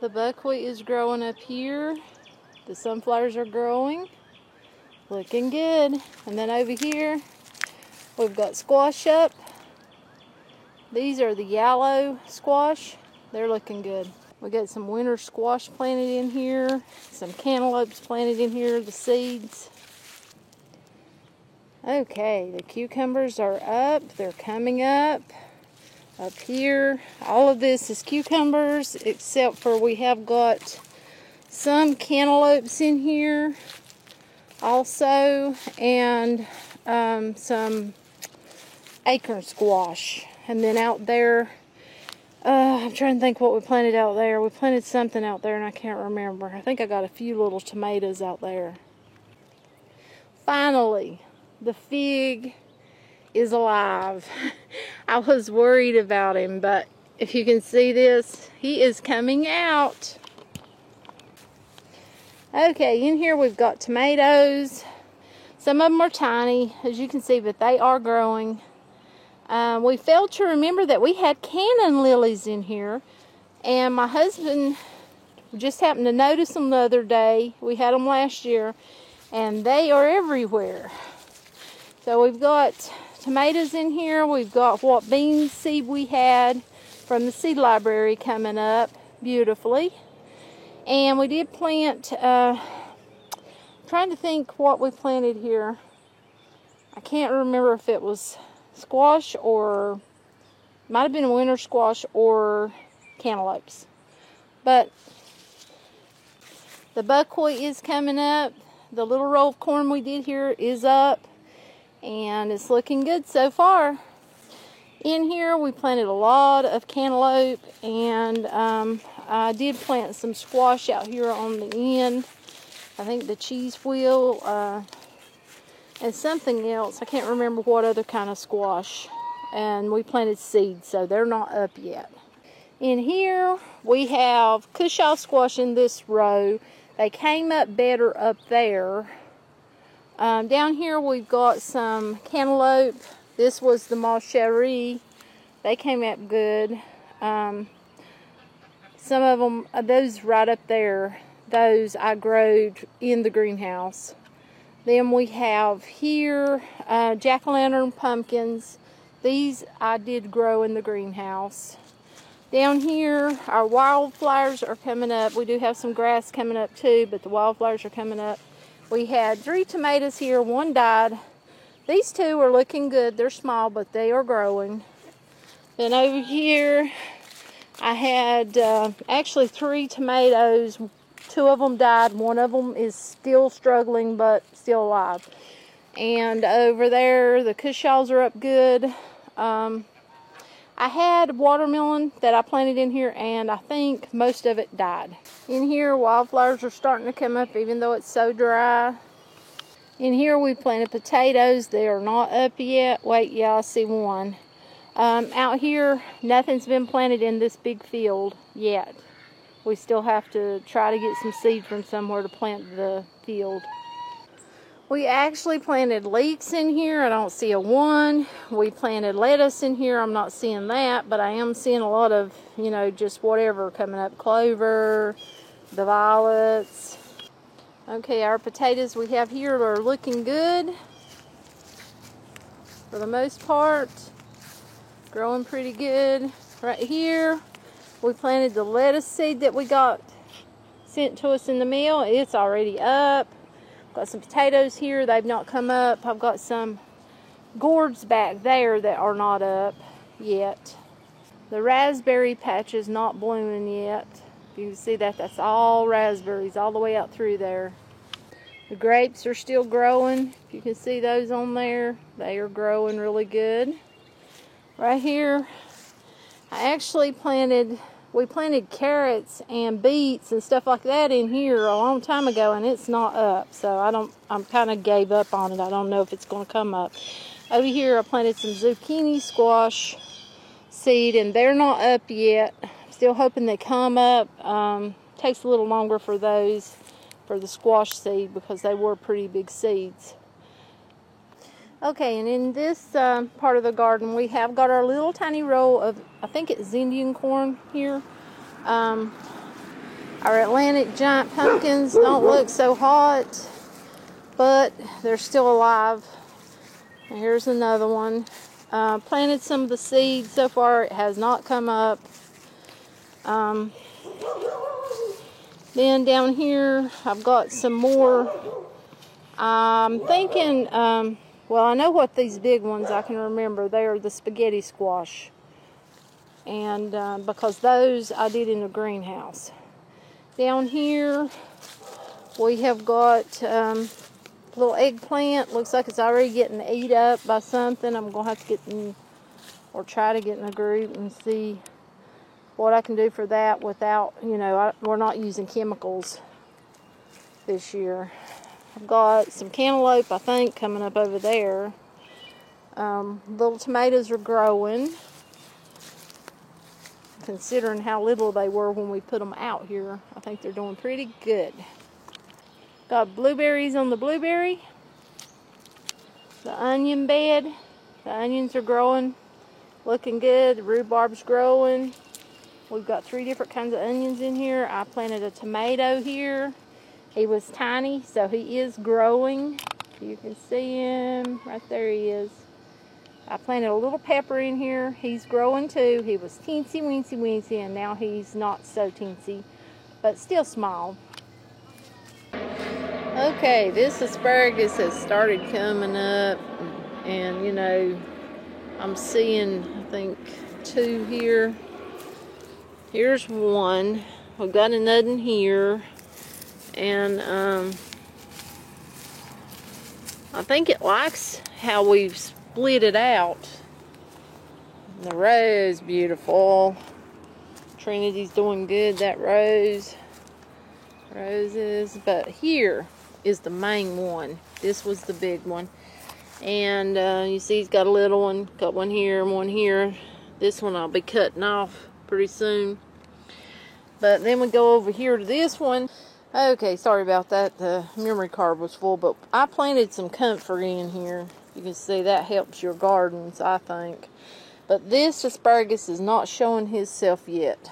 The buckwheat is growing up here. The sunflowers are growing. Looking good. And then over here, we've got squash up. These are the yellow squash. They're looking good. We got some winter squash planted in here. Some cantaloupes planted in here, the seeds. Okay, the cucumbers are up. They're coming up. Up here, all of this is cucumbers, except for we have got some cantaloupes in here also, and some acorn squash. And then out there, I'm trying to think what we planted out there. We planted something out there and I can't remember. I think I got a few little tomatoes out there. Finally, the fig is alive. I was worried about him, but if you can see this, he is coming out. Okay, in here we've got tomatoes. Some of them are tiny, as you can see, but they are growing. We failed to remember that we had cannon lilies in here, and my husband just happened to notice them the other day. We had them last year, and they are everywhere. So we've got tomatoes in here. We've got what bean seed we had from the seed library coming up beautifully. And we did plant, trying to think what we planted here. I can't remember if it was squash or, might have been a winter squash or cantaloupes. But the buckwheat is coming up. The little row of corn we did here is up. And it's looking good so far. In here we planted a lot of cantaloupe, and I did plant some squash out here on the end. I think the cheese wheel and something else. I can't remember what other kind of squash. And we planted seeds, so they're not up yet. In here we have Cushaw squash in this row. They came up better up there. Down here we've got some cantaloupe. This was the Malcherie. They came up good. Some of them, those right up there, those I growed in the greenhouse. Then we have here jack-o'-lantern pumpkins. These I did grow in the greenhouse. Down here our wildflowers are coming up. We do have some grass coming up too, but the wildflowers are coming up. We had 3 tomatoes here, 1 died. These 2 are looking good. They're small, but they are growing. Then over here, I had actually 3 tomatoes. 2 of them died. 1 of them is still struggling, but still alive. And over there, the Cushaws are up good. I had watermelon that I planted in here, and I think most of it died. In here, wildflowers are starting to come up, even though it's so dry. In here, we planted potatoes. They are not up yet. Wait, yeah, I see one. Out here, nothing's been planted in this big field yet. We still have to try to get some seed from somewhere to plant the field. We actually planted leeks in here. I don't see a one. We planted lettuce in here. I'm not seeing that, but I am seeing a lot of, you know, just whatever coming up. Clover, the violets. Okay, our potatoes we have here are looking good for the most part. Growing pretty good. Right here, we planted the lettuce seed that we got sent to us in the mail. It's already up. Got some potatoes here. They've not come up. I've got some gourds back there that are not up yet. The raspberry patch is not blooming yet. You can see that. That's all raspberries all the way out through there. The grapes are still growing. If you can see those on there, they are growing really good. Right here, I actually we planted carrots and beets and stuff like that in here a long time ago, and it's not up. So I'm kind of gave up on it. I don't know if it's going to come up. Over here, I planted some zucchini squash seed, and they're not up yet. Still hoping they come up. Takes a little longer for those, for the squash seed, because they were pretty big seeds. Okay, and in this part of the garden, we have got our little tiny row of, I think it's Indian corn here. Our Atlantic giant pumpkins don't look so hot, but they're still alive. And here's another one. Planted some of the seeds. So far it has not come up. Then down here I've got some more. I'm thinking, well, I know what these big ones I can remember. They are the spaghetti squash. And because those I did in the greenhouse. Down here we have got little eggplant. Looks like it's already getting ate up by something. I'm going to have to get in, or try to get in a group and see what I can do for that without, you know, we're not using chemicals this year. I've got some cantaloupe, I think, coming up over there. Little tomatoes are growing, considering how little they were when we put them out here. I think they're doing pretty good. Got blueberries on the blueberry. The onion bed. The onions are growing, looking good. The rhubarb's growing. We've got 3 different kinds of onions in here. I planted a tomato here. He was tiny, so he is growing. You can see him. Right there he is. I planted a little pepper in here. He's growing too. He was teensy weensy weensy, and now he's not so teensy, but still small. Okay, this asparagus has started coming up, and you know, I'm seeing, I think, 2 here. Here's one. We've got another in here, and I think it likes how we've split it out. The rose, beautiful. Trinity's doing good. That roses, but here is the main one. This was the big one, and you see he's got a little one. Got one here and one here. This one I'll be cutting off pretty soon. But then we go over here to this one. Okay, sorry about that. The memory card was full, but I planted some comfrey in here. You can see that helps your gardens, I think. But this asparagus is not showing himself yet.